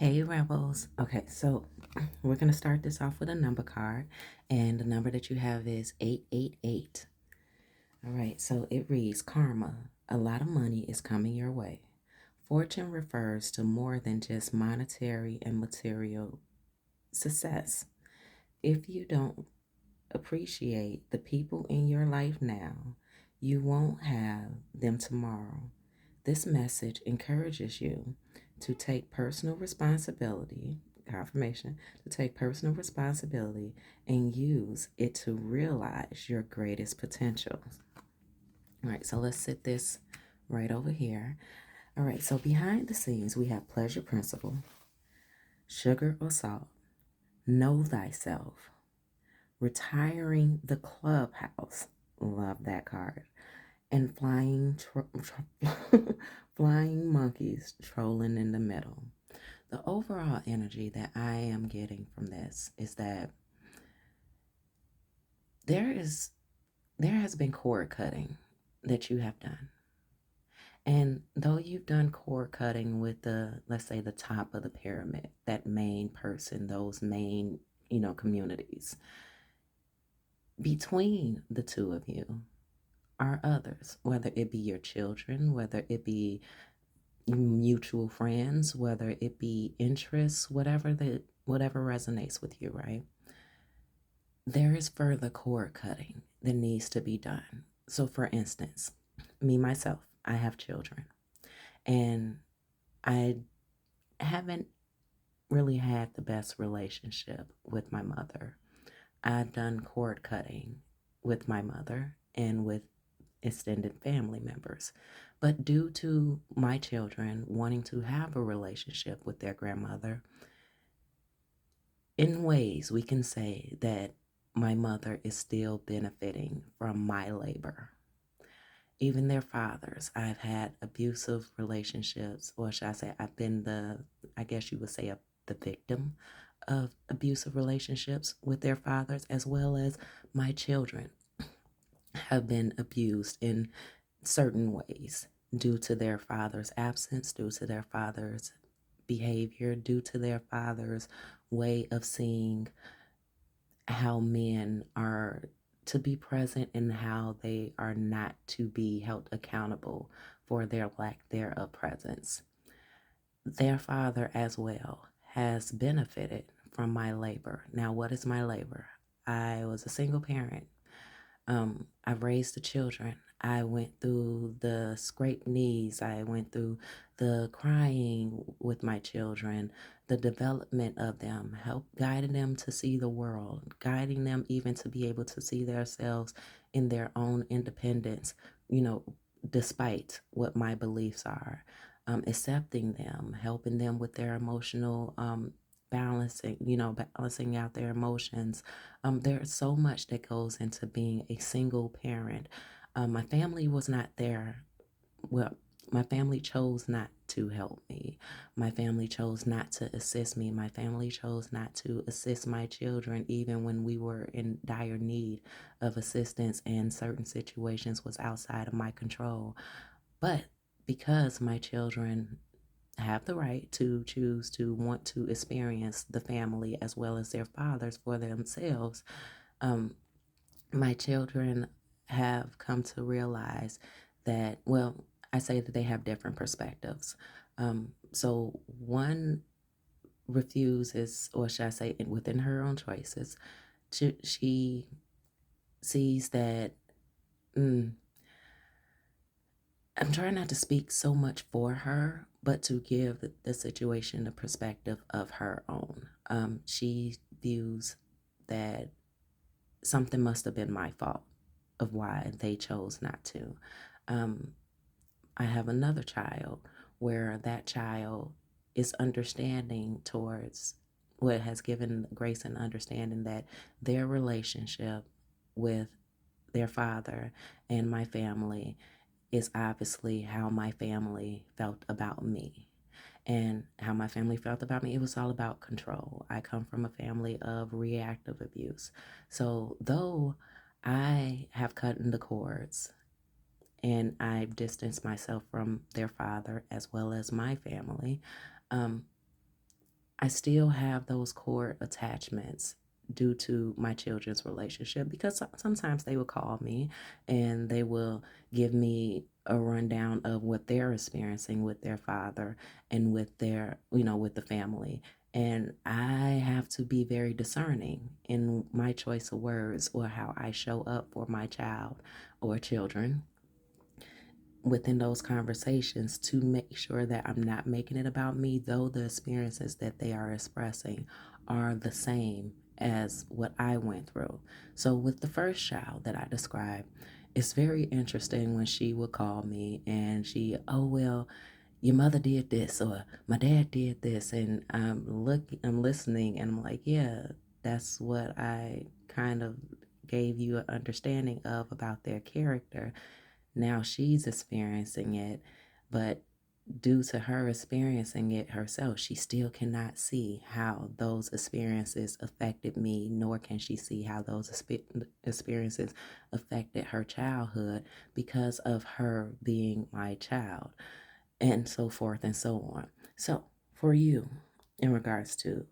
Hey Rebels. Okay, so we're going to start this off with a number card, and the number that you have is 888. All right, so it reads Karma. A lot of money is coming your way. Fortune refers to more than just monetary and material success. If you don't appreciate the people in your life now, you won't have them tomorrow. This message encourages you to take personal responsibility, confirmation, to take personal responsibility and use it to realize your greatest potentials. All right, so let's sit this right over here. All right, so behind the scenes, we have pleasure principle, sugar or salt, know thyself, retiring the clubhouse. Love that card. And flying monkeys trolling in the middle. The overall energy that I am getting from this is that there is there has been cord cutting that you have done. And though you've done cord cutting with the, let's say, the top of the pyramid, that main person, those main, communities, between the two of you are others, whether it be your children, whether it be mutual friends, whether it be interests, whatever resonates with you, right? There is further cord cutting that needs to be done. So for instance, me myself, I have children and I haven't really had the best relationship with my mother. I've done cord cutting with my mother and with extended family members. But due to my children wanting to have a relationship with their grandmother, in ways we can say that my mother is still benefiting from my labor. Even their fathers, I've had abusive relationships, or should I say, I've been I guess you would say, the victim of abusive relationships with their fathers, as well as my children have been abused in certain ways due to their father's absence, due to their father's behavior, due to their father's way of seeing how men are to be present and how they are not to be held accountable for their lack thereof presence. Their father as well has benefited from my labor. Now, what is my labor? I was a single parent. I raised the children. I went through the scraped knees. I went through the crying with my children, the development of them, help guiding them to see the world, guiding them even to be able to see themselves in their own independence, you know, despite what my beliefs are. Accepting them, helping them with their emotional balancing out their emotions. There's so much that goes into being a single parent. My family was not there. Well, my family chose not to help me. My family chose not to assist me. My family chose not to assist my children, even when we were in dire need of assistance and certain situations was outside of my control. But because my children have the right to choose to want to experience the family as well as their fathers for themselves, um, my children have come to realize that, well, I say that they have different perspectives. So one refuses, or should I say, within her own choices, she sees that. Mm, I'm trying not to speak so much for her, but to give the situation the perspective of her own. She views that something must have been my fault of why they chose not to. Um, I have another child where that child is understanding towards what has given grace and understanding that their relationship with their father and my family is obviously how my family felt about me. And how my family felt about me, it was all about control. I come from a family of reactive abuse. So, though I have cut in the cords and I've distanced myself from their father as well as my family, um, I still have those core attachments due to my children's relationship because sometimes they will call me and they will give me a rundown of what they're experiencing with their father and with their, with the family. And I have to be very discerning in my choice of words or how I show up for my child or children within those conversations to make sure that I'm not making it about me, though the experiences that they are expressing are the same as what I went through. So, with the first child that I described, it's very interesting when she would call me and oh, well, your mother did this or my dad did this. And I'm listening and I'm like, yeah, that's what I kind of gave you an understanding of about their character. Now she's experiencing it, but due to her experiencing it herself, she still cannot see how those experiences affected me, nor can she see how those experiences affected her childhood because of her being my child, and so forth and so on. So, for you, in regards to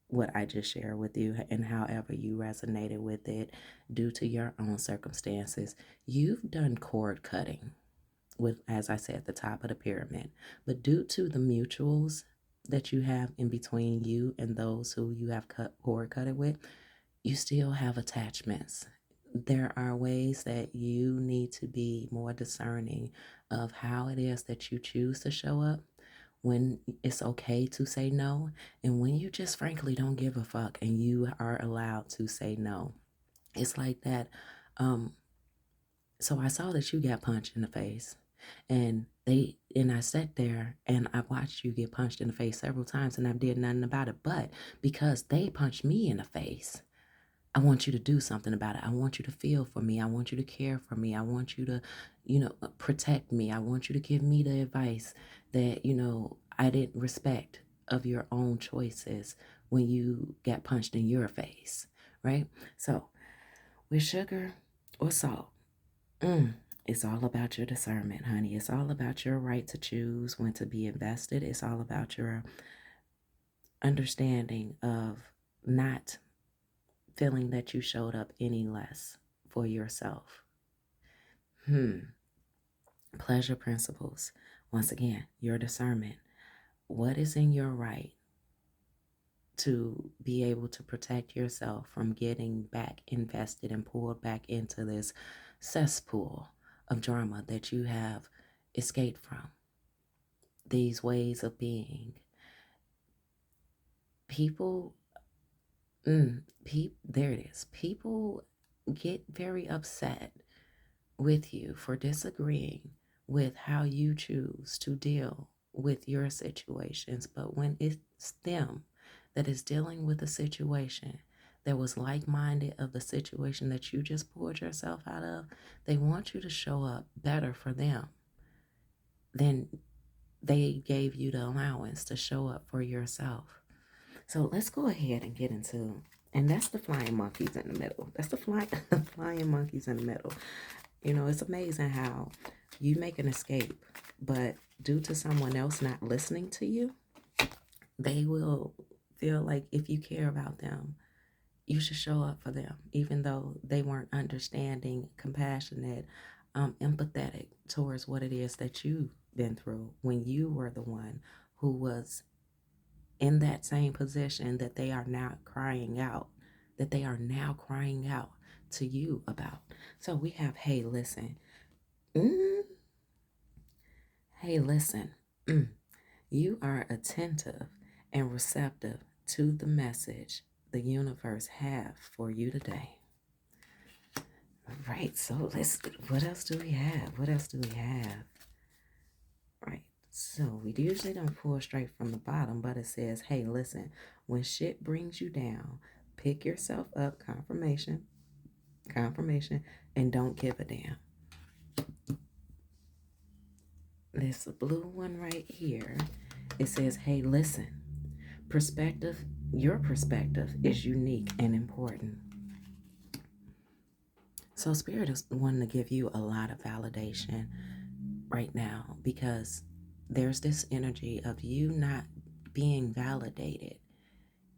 what I just shared with you and however you resonated with it due to your own circumstances, you've done cord cutting with, as I said, the top of the pyramid. But due to the mutuals that you have in between you and those who you have cord cutted with, you still have attachments. There are ways that you need to be more discerning of how it is that you choose to show up, when it's okay to say no, and when you just frankly don't give a fuck and you are allowed to say no. It's like that. Um, so I saw that you got punched in the face, and I sat there and I watched you get punched in the face several times and I did nothing about it. But because they punched me in the face, I want you to do something about it. I want you to feel for me. I want you to care for me. I want you to, protect me. I want you to give me the advice that, I didn't respect of your own choices when you got punched in your face, right? So, with sugar or salt, it's all about your discernment, honey. It's all about your right to choose when to be invested. It's all about your understanding of not feeling that you showed up any less for yourself. Pleasure principles. Once again, your discernment. What is in your right to be able to protect yourself from getting back invested and pulled back into this cesspool of drama that you have escaped from? These ways of being. People, there it is. People get very upset with you for disagreeing with how you choose to deal with your situations. But when it's them that is dealing with a situation that was like-minded of the situation that you just pulled yourself out of, they want you to show up better for them than they gave you the allowance to show up for yourself. So let's go ahead and get into, and that's the flying monkeys in the middle. That's the flying monkeys in the middle. It's amazing how you make an escape, but due to someone else not listening to you, they will feel like if you care about them, you should show up for them, even though they weren't understanding, compassionate, empathetic towards what it is that you've been through when you were the one who was in that same position that they are now crying out, to you about. So we have, hey, listen. Hey, listen. You are attentive and receptive to the message the universe have for you today. All right, so what else do we have? Right, so we usually don't pull straight from the bottom, but it says, hey, listen, when shit brings you down, pick yourself up, confirmation, and don't give a damn. This blue one right here, it says, hey, listen, your perspective is unique and important. So Spirit is wanting to give you a lot of validation right now because there's this energy of you not being validated,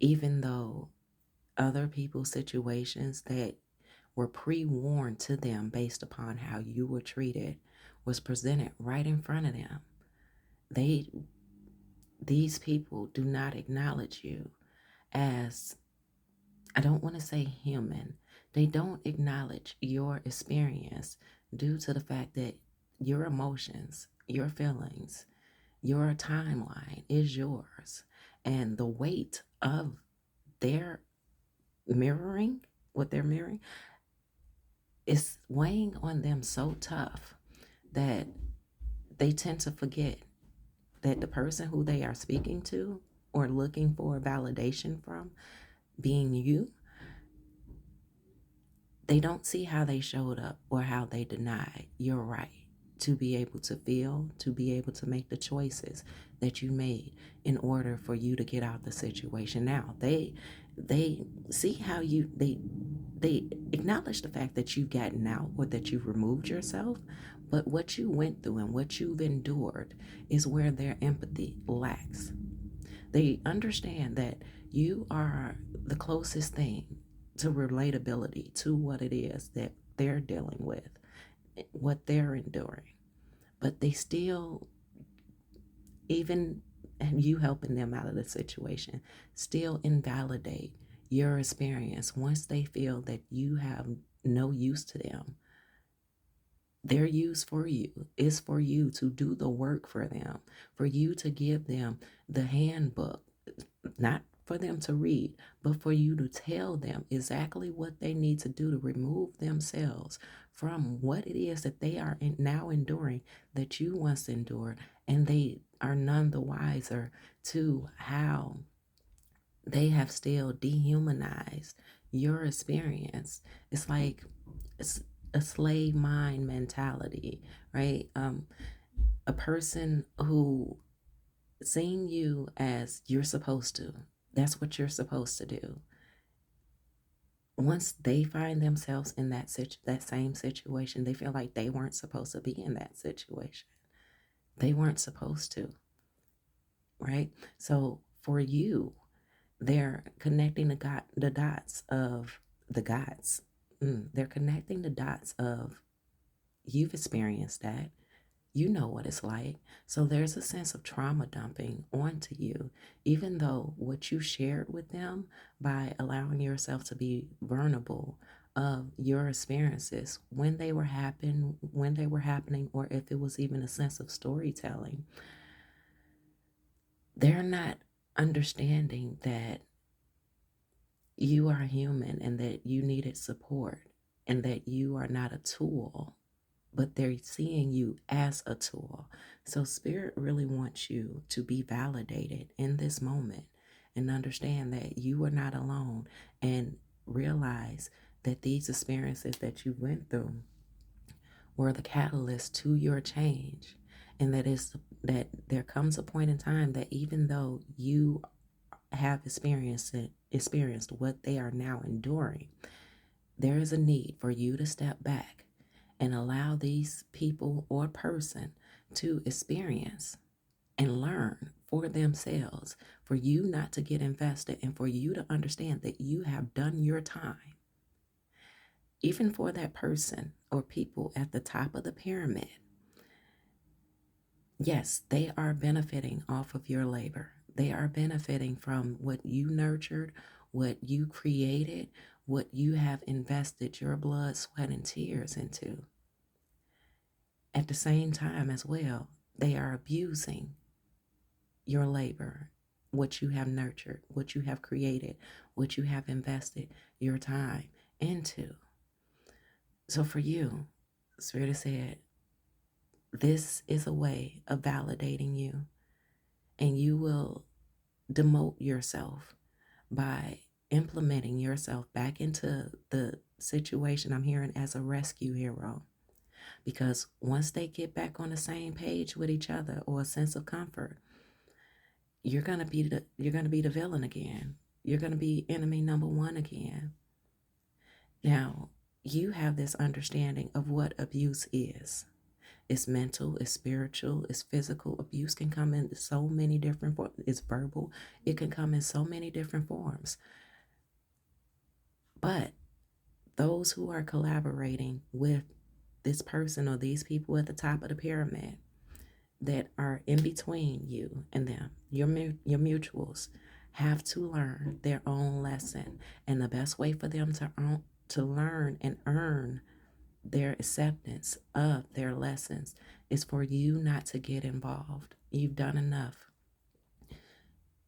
even though other people's situations that were pre-warned to them based upon how you were treated was presented right in front of them. They these people do not acknowledge you as, I don't want to say human. They don't acknowledge your experience due to the fact that your emotions, your feelings, your timeline is yours. And the weight of their mirroring, what they're mirroring, is weighing on them so tough that they tend to forget that the person who they are speaking to or looking for validation from, being you, they don't see how they showed up or how they denied your right to be able to feel, to be able to make the choices that you made in order for you to get out the situation. Now, they see how they acknowledge the fact that you've gotten out or that you've removed yourself, but what you went through and what you've endured is where their empathy lacks. They understand that you are the closest thing to relatability to what it is that they're dealing with, what they're enduring. But they still, even you helping them out of the situation, still invalidate your experience once they feel that you have no use to them. Their use for you is for you to do the work for them, for you to give them the handbook, not for them to read, but for you to tell them exactly what they need to do to remove themselves from what it is that they are now enduring that you once endured, and they are none the wiser to how they have still dehumanized your experience. It's like it's a slave mind mentality, right? A person who seeing you as you're supposed to, that's what you're supposed to do. Once they find themselves in that same situation, they feel like they weren't supposed to be in that situation. They weren't supposed to, right? So for you, they're connecting the dots of the gods. They're connecting the dots of, you've experienced that. You know what it's like. So there's a sense of trauma dumping onto you, even though what you shared with them by allowing yourself to be vulnerable of your experiences when they were happening, or if it was even a sense of storytelling, they're not understanding that you are human and that you needed support and that you are not a tool, but they're seeing you as a tool. So Spirit really wants you to be validated in this moment and understand that you are not alone, and realize that these experiences that you went through were the catalyst to your change, and that there comes a point in time that even though you have experienced what they are now enduring, there is a need for you to step back and allow these people or person to experience and learn for themselves, for you not to get invested, and for you to understand that you have done your time. Even for that person or people at the top of the pyramid, yes, they are benefiting off of your labor. They are benefiting from what you nurtured, what you created, what you have invested your blood, sweat, and tears into. At the same time as well, they are abusing your labor, what you have nurtured, what you have created, what you have invested your time into. So for you, Spirit has said, this is a way of validating you, and you will demote yourself by implementing yourself back into the situation, I'm hearing, as a rescue hero. Because once they get back on the same page with each other, or a sense of comfort, you're gonna be the villain again. You're gonna be enemy number one again. Now, you have this understanding of what abuse is. It's mental, it's spiritual, it's physical. Abuse can come in so many different forms. It's verbal. It can come in so many different forms. But those who are collaborating with this person or these people at the top of the pyramid that are in between you and them, your mutuals, have to learn their own lesson. And the best way for them to learn and earn their acceptance of their lessons is for you not to get involved. You've done enough.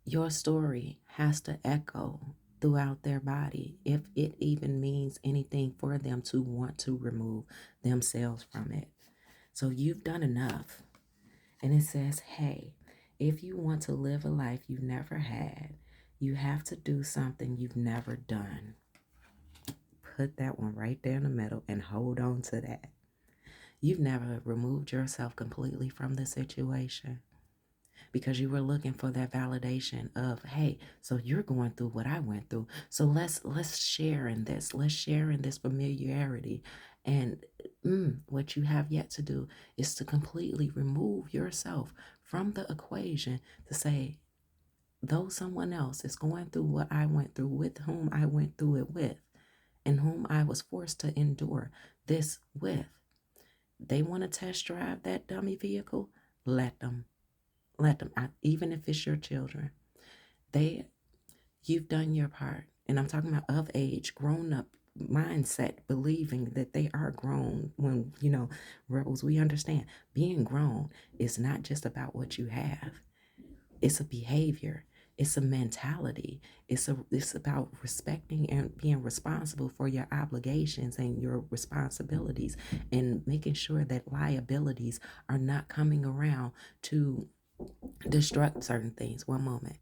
Your story has to echo throughout their body if it even means anything for them to want to remove themselves from it. So you've done enough. And it says, hey, if you want to live a life you've never had, you have to do something you've never done. Put that one right there in the middle and hold on to that. You've never removed yourself completely from the situation because you were looking for that validation of, hey, so you're going through what I went through. So let's share in this. Let's share in this familiarity. And what you have yet to do is to completely remove yourself from the equation to say, though someone else is going through what I went through, with whom I went through it with, and whom I was forced to endure this with, they want to test drive that dummy vehicle, let them. Let them. Even if it's your children. You've done your part. And I'm talking about of age, grown up mindset, believing that they are grown. When, rebels, we understand being grown is not just about what you have. It's a behavior. It's a mentality. It's about respecting and being responsible for your obligations and your responsibilities, and making sure that liabilities are not coming around to destruct certain things. One moment.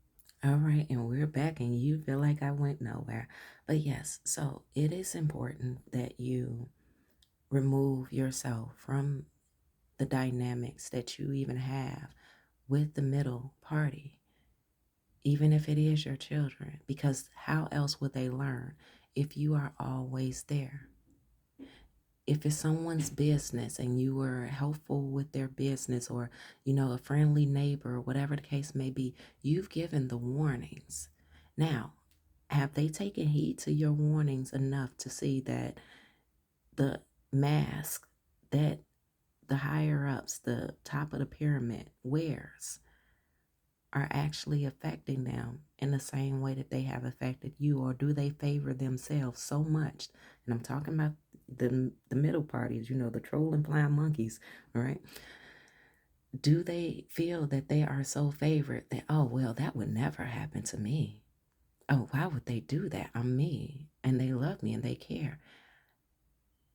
All right, and we're back, and you feel like I went nowhere. But yes, so it is important that you remove yourself from the dynamics that you even have with the middle party, even if it is your children, because how else would they learn if you are always there? If it's someone's business and you were helpful with their business, or a friendly neighbor, or whatever the case may be, you've given the warnings. Now, have they taken heed to your warnings enough to see that the mask that the higher ups, the top of the pyramid, wears are actually affecting them in the same way that they have affected you? Or do they favor themselves so much? And I'm talking about the middle parties, the troll and flying monkeys, all right? Do they feel that they are so favored that, oh, well, that would never happen to me? Oh, why would they do that? I'm me, and they love me, and they care.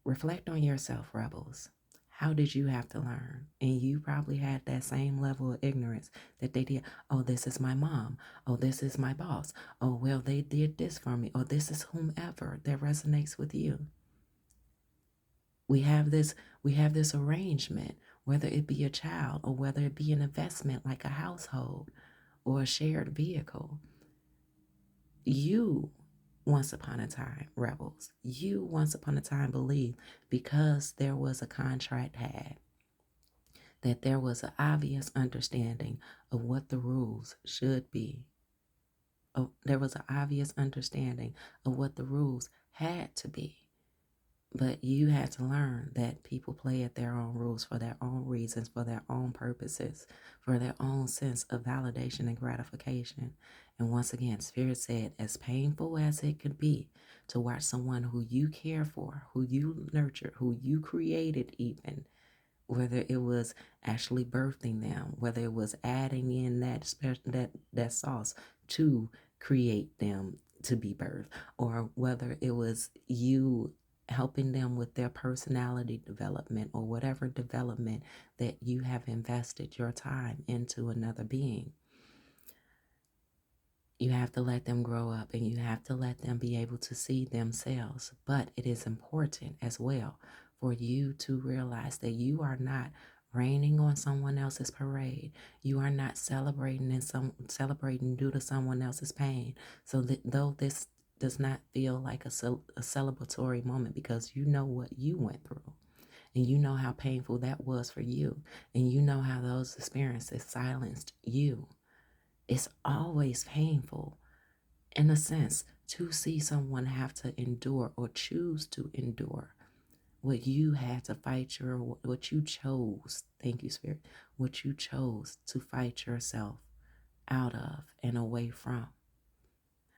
Reflect on yourself, rebels. How did you have to learn? And you probably had that same level of ignorance that they did. Oh, this is my mom. Oh, this is my boss. Oh, well, they did this for me. Or this is whomever that resonates with you. We have this arrangement, whether it be a child or whether it be an investment like a household or a shared vehicle. You, once upon a time, rebels, you once upon a time believed, because there was a contract had, that there was an obvious understanding of what the rules should be. Oh, there was an obvious understanding of what the rules had to be. But you had to learn that people play at their own rules for their own reasons, for their own purposes, for their own sense of validation and gratification. And once again, Spirit said, as painful as it could be to watch someone who you care for, who you nurtured, who you created even, whether it was actually birthing them, whether it was adding in that special that sauce to create them to be birthed, or whether it was you helping them with their personality development or whatever development that you have invested your time into another being. You have to let them grow up, and you have to let them be able to see themselves. But it is important as well for you to realize that you are not raining on someone else's parade. You are not celebrating due to someone else's pain. So that though this does not feel like a celebratory moment, because you know what you went through, And you know how painful that was for you. And you know how those experiences silenced you. It's always painful, in a sense, to see someone have to endure or choose to endure what you had to fight what you chose. Thank you, Spirit. What you chose to fight yourself out of and away from.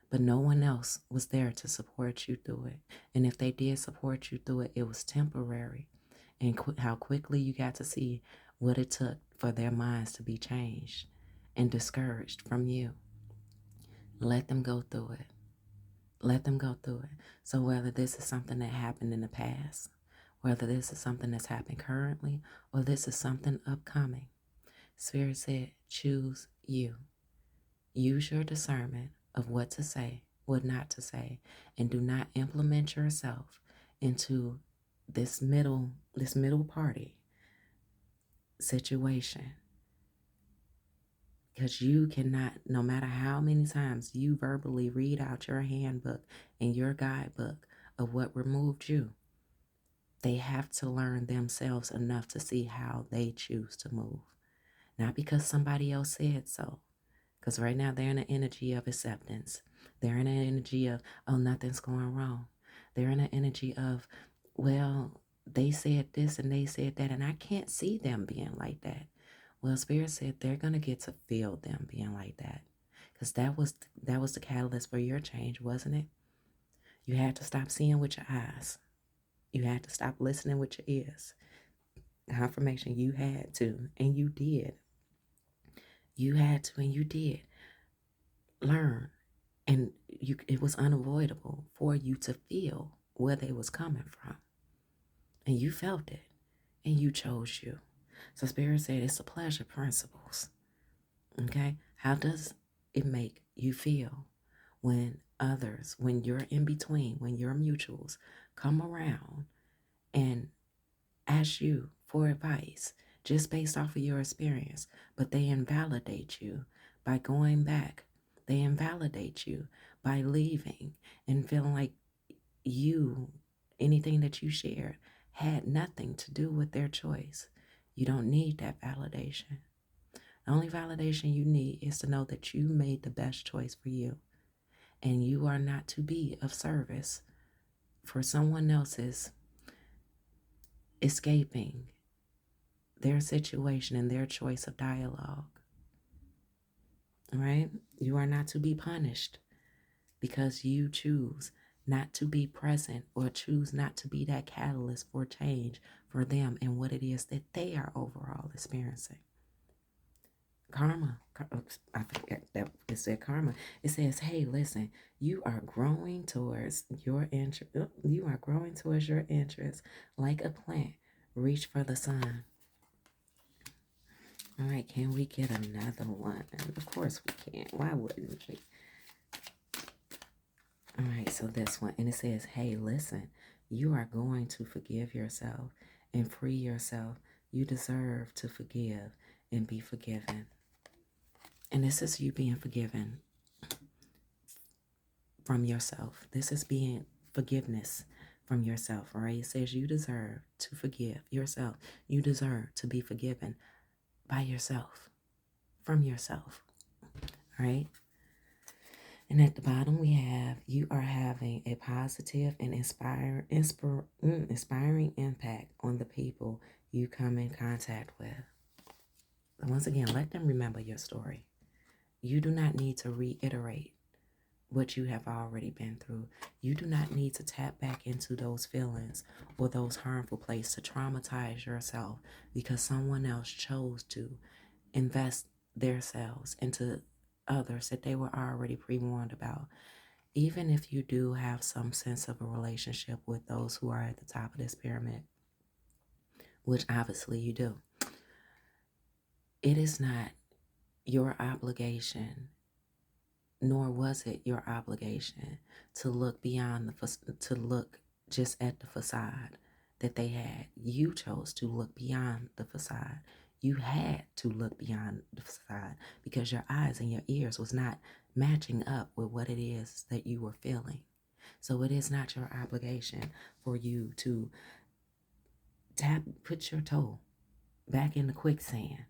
But no one else was there to support you through it. And if they did support you through it, it was temporary. And how quickly you got to see what it took for their minds to be changed and discouraged from you. Let them go through it. Let them go through it. So whether this is something that happened in the past, whether this is something that's happened currently, or this is something upcoming, Spirit said, choose you. Use your discernment of what to say, what not to say, and do not implement yourself into this middle party situation. Because you cannot, no matter how many times you verbally read out your handbook and your guidebook of what removed you, they have to learn themselves enough to see how they choose to move. Not because somebody else said so. Because right now they're in an energy of acceptance. They're in an energy of, oh, nothing's going wrong. They're in an energy of, well, they said this and they said that, and I can't see them being like that. Well, Spirit said they're going to get to feel them being like that. Because that was the catalyst for your change, wasn't it? You had to stop seeing with your eyes. You had to stop listening with your ears. Confirmation, you had to, and you did. You had to, and you did learn. And it was unavoidable for you to feel where they was coming from. And you felt it, and you chose you. So Spirit said it's the pleasure principles. Okay? How does it make you feel when others, when you're in between, when your mutuals come around and ask you for advice just based off of your experience, but they invalidate you by going back? They invalidate you by leaving and feeling like anything that you shared had nothing to do with their choice. You don't need that validation. The only validation you need is to know that you made the best choice for you. And you are not to be of service for someone else's escaping their situation and their choice of dialogue. All right? You are not to be punished because you choose not to be present or choose not to be that catalyst for change for them and what it is that they are overall experiencing. Karma, I forget that it said karma. It says, hey, listen, you are growing towards your interest. You are growing towards your interest like a plant. Reach for the sun. All right, can we get another one? Of course we can. Why wouldn't we? All right, so this one, and it says, hey, listen, you are going to forgive yourself and free yourself. You deserve to forgive and be forgiven. And this is you being forgiven from yourself. This is being forgiveness from yourself, all right? It says you deserve to forgive yourself. You deserve to be forgiven by yourself, from yourself, all right? And at the bottom we have, you are having a positive and inspiring impact on the people you come in contact with. But once again, let them remember your story. You do not need to reiterate what you have already been through. You do not need to tap back into those feelings or those harmful places to traumatize yourself because someone else chose to invest themselves into others that they were already pre-warned about. Even if you do have some sense of a relationship with those who are at the top of this pyramid, which obviously you do, it is not your obligation, nor was it your obligation to look beyond to look just at the facade that they had. You chose to look beyond the facade. You had to look beyond the facade because your eyes and your ears was not matching up with what it is that you were feeling. So it is not your obligation for you to put your toe back in the quicksand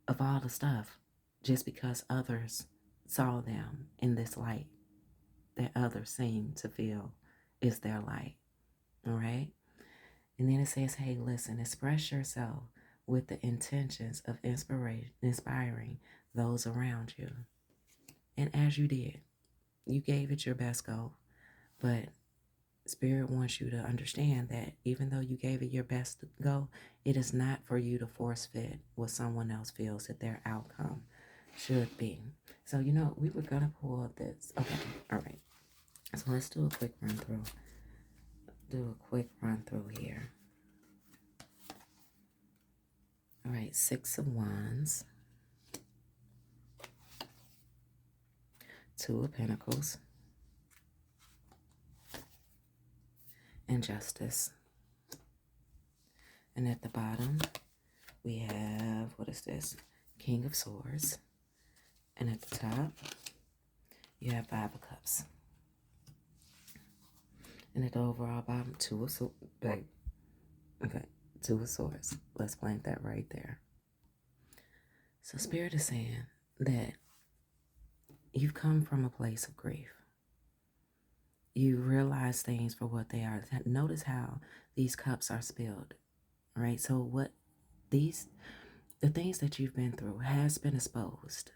of all the stuff just because others saw them in this light that others seem to feel is their light. All right. And then it says, hey, listen, express yourself with the intentions of inspiring those around you. And as you did, you gave it your best go. But Spirit wants you to understand that even though you gave it your best go, it is not for you to force fit what someone else feels that their outcome should be. So, we were going to pull this. Okay. All right. So let's do a quick run through. Here. All right. 6 of Wands. 2 of Pentacles. And Justice. And at the bottom, we have, what is this? King of Swords. And at the top, you have 5 of Cups. And at the overall bottom, 2 of Swords. Okay, 2 of Swords. Let's plant that right there. So Spirit is saying that you've come from a place of grief. You realize things for what they are. Notice how these cups are spilled, right? So the things that you've been through has been exposed.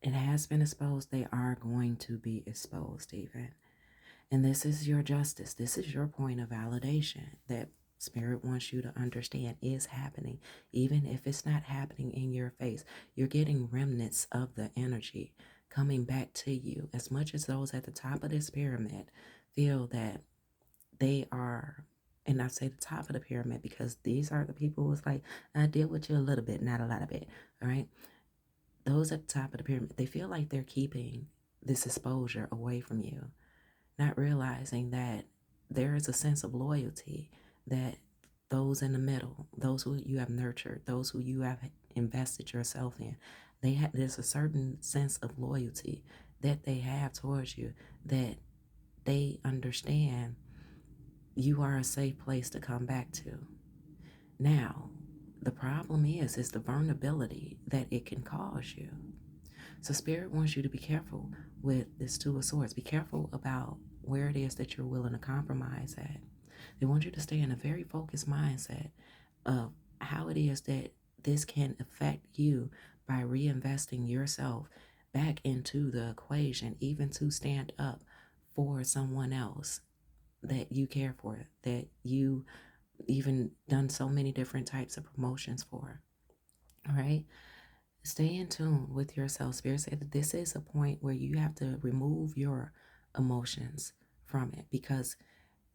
It has been exposed. They are going to be exposed even. And this is your justice. This is your point of validation that Spirit wants you to understand is happening. Even if it's not happening in your face, you're getting remnants of the energy coming back to you. As much as those at the top of this pyramid feel that they are, and I say the top of the pyramid because these are the people who's like, I deal with you a little bit, not a lot of it. All right. Those at the top of the pyramid, they feel like they're keeping this exposure away from you, not realizing that there is a sense of loyalty that those in the middle, those who you have nurtured, those who you have invested yourself in, there's a certain sense of loyalty that they have towards you, that they understand you are a safe place to come back to. Now, the problem is the vulnerability that it can cause you. So Spirit wants you to be careful with this 2 of Swords. Be careful about where it is that you're willing to compromise at. They want you to stay in a very focused mindset of how it is that this can affect you by reinvesting yourself back into the equation, even to stand up for someone else that you care for, that you even done so many different types of promotions for. All right. Stay in tune with yourself. Spirit said that this is a point where you have to remove your emotions from it, because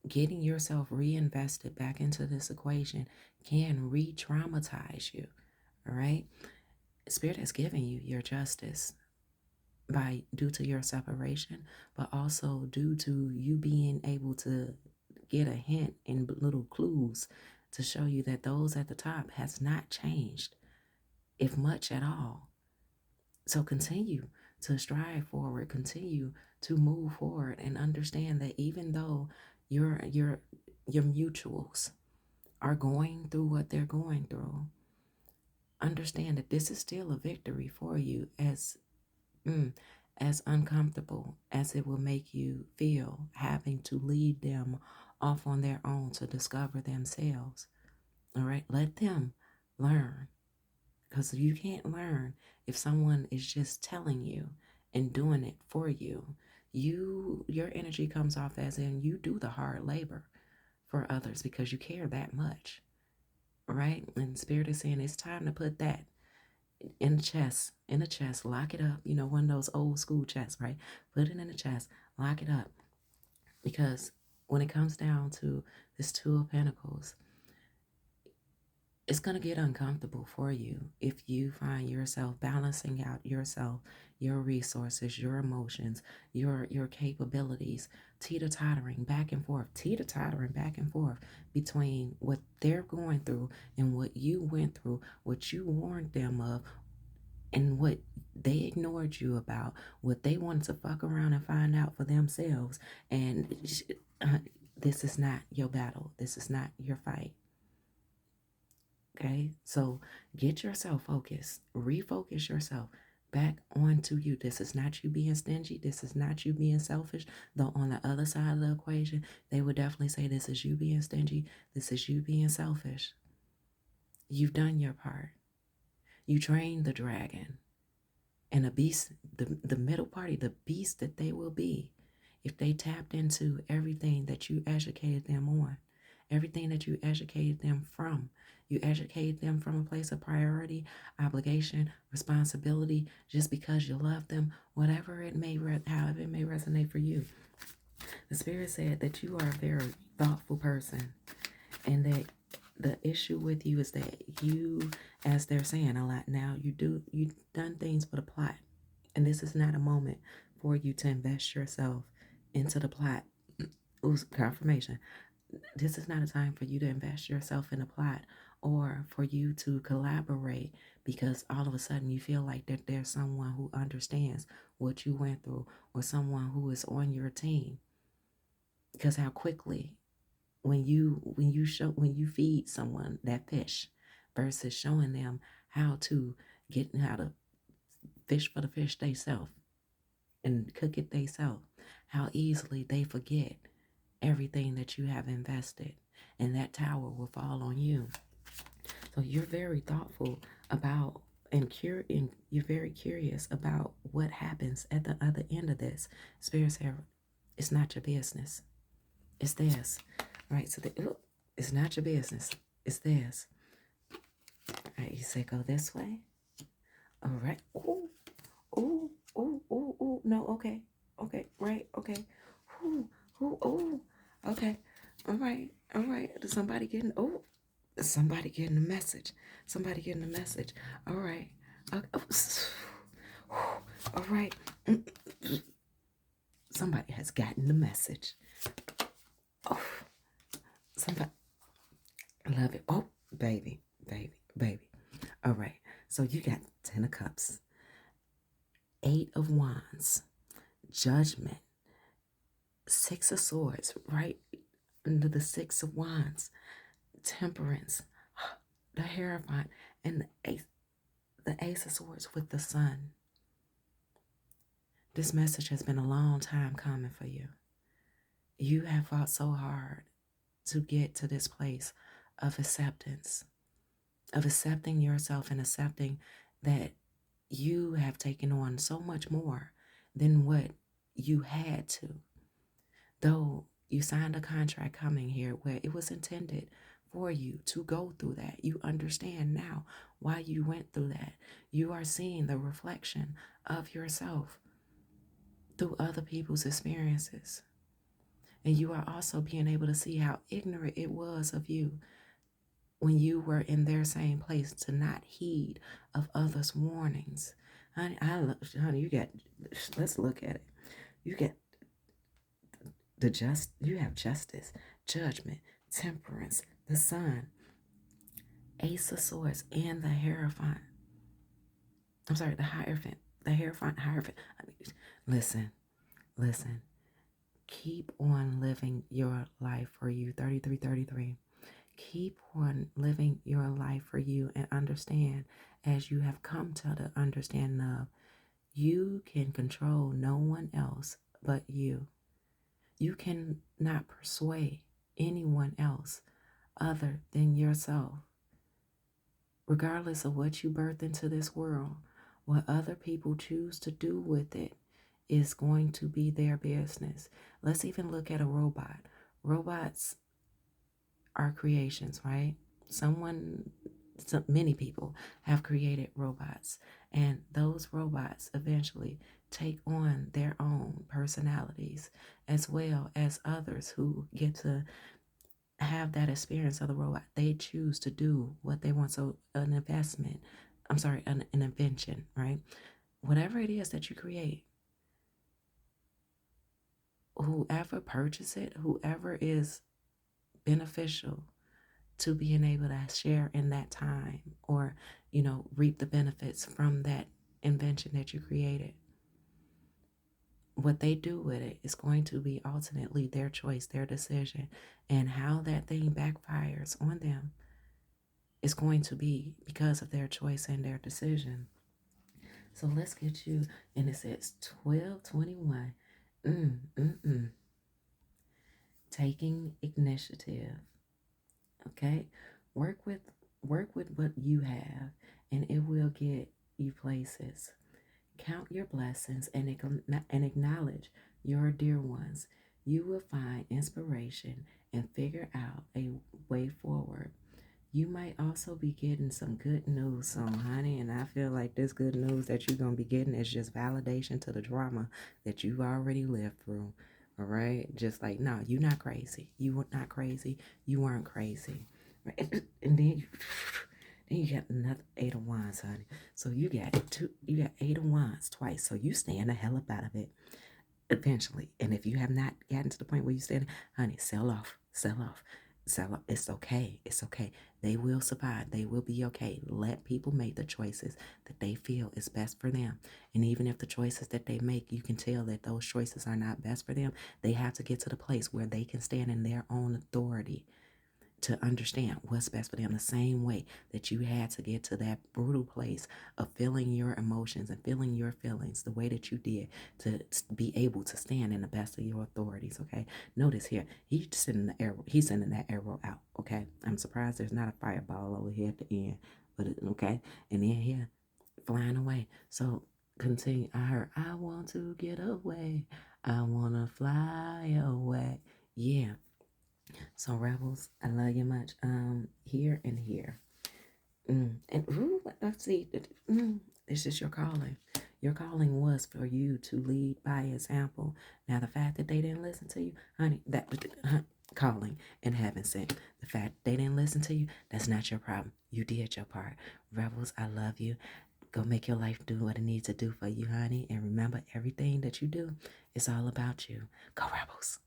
getting yourself reinvested back into this equation can re-traumatize you. All right. Spirit has given you your justice due to your separation, but also due to you being able to get a hint and little clues to show you that those at the top has not changed, if much at all. So continue to strive forward, continue to move forward, and understand that even though your mutuals are going through what they're going through, understand that this is still a victory for you, as uncomfortable as it will make you feel having to lead them off on their own to discover themselves. All right, let them learn, because you can't learn if someone is just telling you and doing it for you. Your energy comes off as in you do the hard labor for others because you care that much, right? And Spirit is saying it's time to put that in the chest, lock it up. One of those old school chests, right? Put it in the chest, lock it up. Because when it comes down to this 2 of Pentacles, it's going to get uncomfortable for you if you find yourself balancing out yourself, your resources, your emotions, your capabilities, teeter-tottering back and forth between what they're going through and what you went through, what you warned them of, and what they ignored you about, what they wanted to fuck around and find out for themselves. And This is not your battle. This is not your fight. Okay? So get yourself focused. Refocus yourself back onto you. This is not you being stingy. This is not you being selfish. Though on the other side of the equation, they would definitely say this is you being stingy. This is you being selfish. You've done your part. You trained the dragon. And the beast, the middle party, the beast that they will be, if they tapped into everything that you educated them on, everything that you educated them from. You educated them from a place of priority, obligation, responsibility, just because you love them, whatever it may, however it may resonate for you. The Spirit said that you are a very thoughtful person, and that the issue with you is that you, as they're saying a lot now, you've done things for the plot, and this is not a moment for you to invest yourself into the plot. Ooh, confirmation. This is not a time for you to invest yourself in a plot or for you to collaborate because all of a sudden you feel like that there's someone who understands what you went through or someone who is on your team. Because how quickly when you feed someone that fish versus showing them how to fish for the fish they self and cook it they self, how easily they forget everything that you have invested, and that tower will fall on you. So you're very thoughtful about and you're very curious about what happens at the other end of this. Spirit said, it's not your business. It's theirs. Right? So it's not your business. It's theirs. All right, you say go this way. All right. Ooh, ooh, ooh, ooh, ooh. No, okay. Okay, right, okay. Ooh, ooh, ooh. Okay. All right. All right. Somebody getting a message. Somebody getting a message. All right. Okay. All right. Somebody has gotten the message. Oh, somebody. I love it. Oh, baby, baby, baby. All right. So you got 10 of Cups, 8 of Wands, Judgment, 6 of Swords, right under the 6 of Wands, Temperance, the Hierophant, and the Ace of Swords with the Sun. This message has been a long time coming for you. You have fought so hard to get to this place of acceptance, of accepting yourself and accepting that you have taken on so much more than what you had to. Though you signed a contract coming here where it was intended for you to go through that. You understand now why you went through that. You are seeing the reflection of yourself through other people's experiences. And you are also being able to see how ignorant it was of you when you were in their same place to not heed of others' warnings. Honey, let's look at it. You get you have justice, judgment, temperance, the Sun, Ace of Swords, and the Hierophant. I'm sorry, the Hierophant. The Hierophant. Listen. Keep on living your life for you. 3333. Keep on living your life for you and understand, as you have come to the understanding of, you can control no one else but you. You cannot persuade anyone else other than yourself. Regardless of what you birth into this world, what other people choose to do with it is going to be their business. Let's even look at a robot. Robots are creations, right? Many people have created robots, and those robots eventually take on their own personalities, as well as others who get to have that experience of the robot. They choose to do what they want. So an invention, right? Whatever it is that you create, whoever purchases it, whoever is beneficial to being able to share in that time, or reap the benefits from that invention that you created, what they do with it is going to be ultimately their choice, their decision. And how that thing backfires on them is going to be because of their choice and their decision. So let's get you, and it says 1221. Mm, mm, mm. Taking initiative. Okay, work with work with what you have, and it will get you places. Count your blessings and acknowledge your dear ones. You will find inspiration and figure out a way forward. You might also be getting some good news soon, honey. And I feel like this good news that you're going to be getting is just validation to the drama that you've already lived through. All right? Just like, no, you're not crazy. You were not crazy. You weren't crazy. Right? And then you got another 8 of Wands, honey. So you got 8 of Wands twice. So you stand the hell up out of it eventually. And if you have not gotten to the point where you stand, honey, sell off, sell off, sell off. It's okay. It's okay. They will survive. They will be okay. Let people make the choices that they feel is best for them. And even if the choices that they make, you can tell that those choices are not best for them, they have to get to the place where they can stand in their own authority to understand what's best for them, the same way that you had to get to that brutal place of feeling your emotions and feeling your feelings the way that you did to be able to stand in the best of your authorities. Okay, notice here he's sending that arrow out. Okay, I'm surprised there's not a fireball over here at the end, but okay, and then here flying away. So continue. I heard, I want to get away, I want to fly away. Yeah. So rebels, I love you much. Here and here. And ooh, let's see. This is your calling. Your calling was for you to lead by example. Now the fact that they didn't listen to you, honey, that calling and heaven sent. The fact they didn't listen to you, that's not your problem. You did your part. Rebels, I love you. Go make your life do what it needs to do for you, honey. And remember, everything that you do is all about you. Go Rebels.